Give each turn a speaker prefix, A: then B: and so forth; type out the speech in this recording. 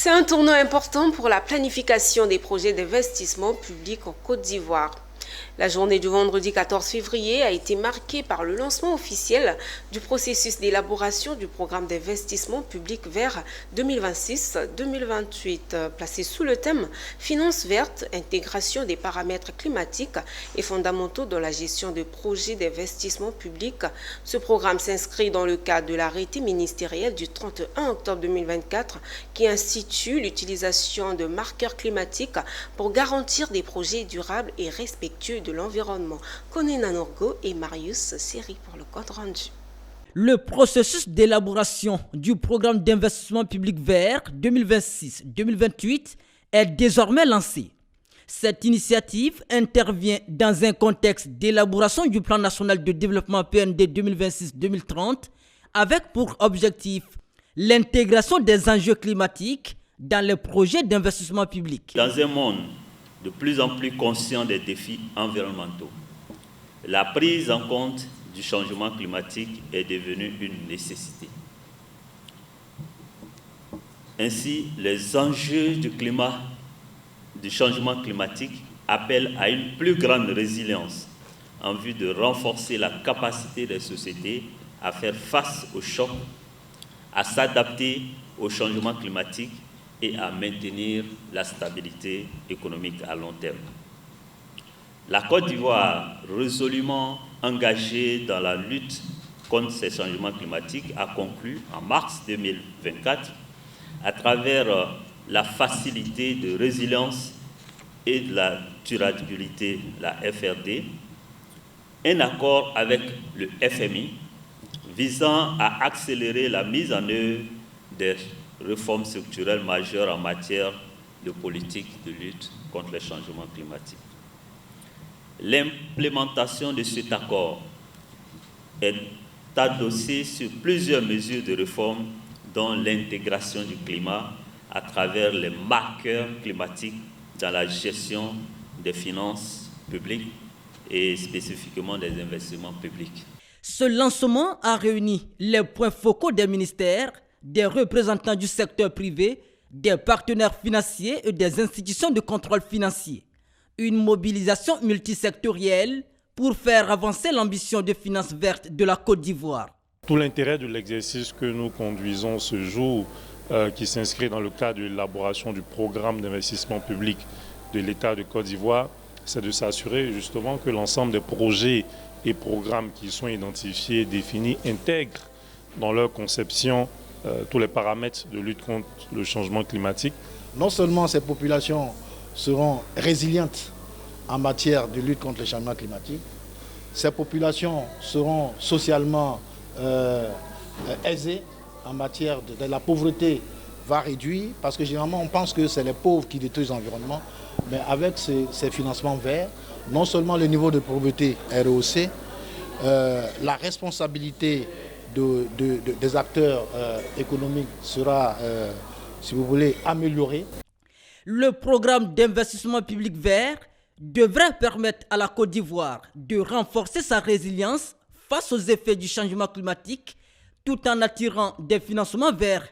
A: C'est un tournant important pour la planification des projets d'investissement public en Côte d'Ivoire. La journée du vendredi 14 février a été marquée par le lancement officiel du processus d'élaboration du programme d'investissement public vert 2026-2028, placé sous le thème « Finances vertes, intégration des paramètres climatiques et fondamentaux dans la gestion de projets d'investissement public ». Ce programme s'inscrit dans le cadre de l'arrêté ministériel du 31 octobre 2024 qui institue l'utilisation de marqueurs climatiques pour garantir des projets durables et respectueux de l'environnement. Koné Nanorgo et Marius Seri pour le compte rendu.
B: Le processus d'élaboration du programme d'investissement public vert 2026-2028 est désormais lancé. Cette initiative intervient dans un contexte d'élaboration du plan national de développement PND 2026-2030 avec pour objectif l'intégration des enjeux climatiques dans les projets d'investissement public.
C: Dans un monde de plus en plus conscient des défis environnementaux, la prise en compte du changement climatique est devenue une nécessité. Ainsi, les enjeux du changement climatique appellent à une plus grande résilience en vue de renforcer la capacité des sociétés à faire face aux chocs, à s'adapter au changement climatique et à maintenir la stabilité économique à long terme. La Côte d'Ivoire, résolument engagée dans la lutte contre ces changements climatiques, a conclu en mars 2024, à travers la facilité de résilience et de la durabilité, la FRD, un accord avec le FMI visant à accélérer la mise en œuvre des réformes structurelles majeures en matière de politique de lutte contre les changements climatiques. L'implémentation de cet accord est adossée sur plusieurs mesures de réforme, dont l'intégration du climat à travers les marqueurs climatiques dans la gestion des finances publiques et spécifiquement des investissements publics.
B: Ce lancement a réuni les points focaux des ministères, des représentants du secteur privé, des partenaires financiers et des institutions de contrôle financier. Une mobilisation multisectorielle pour faire avancer l'ambition de finances vertes de la Côte d'Ivoire.
D: Tout l'intérêt de l'exercice que nous conduisons ce jour, qui s'inscrit dans le cadre de l'élaboration du programme d'investissement public de l'État de Côte d'Ivoire, c'est de s'assurer justement que l'ensemble des projets et programmes qui sont identifiés et définis intègrent dans leur conception tous les paramètres de lutte contre le changement climatique.
E: Non seulement ces populations seront résilientes en matière de lutte contre le changement climatique, ces populations seront socialement aisées en matière de la pauvreté va réduire, parce que généralement on pense que c'est les pauvres qui détruisent l'environnement, mais avec ces financements verts, non seulement le niveau de pauvreté est rehaussé, la responsabilité des acteurs économiques sera, si vous voulez, améliorée.
B: Le programme d'investissement public vert devrait permettre à la Côte d'Ivoire de renforcer sa résilience face aux effets du changement climatique tout en attirant des financements verts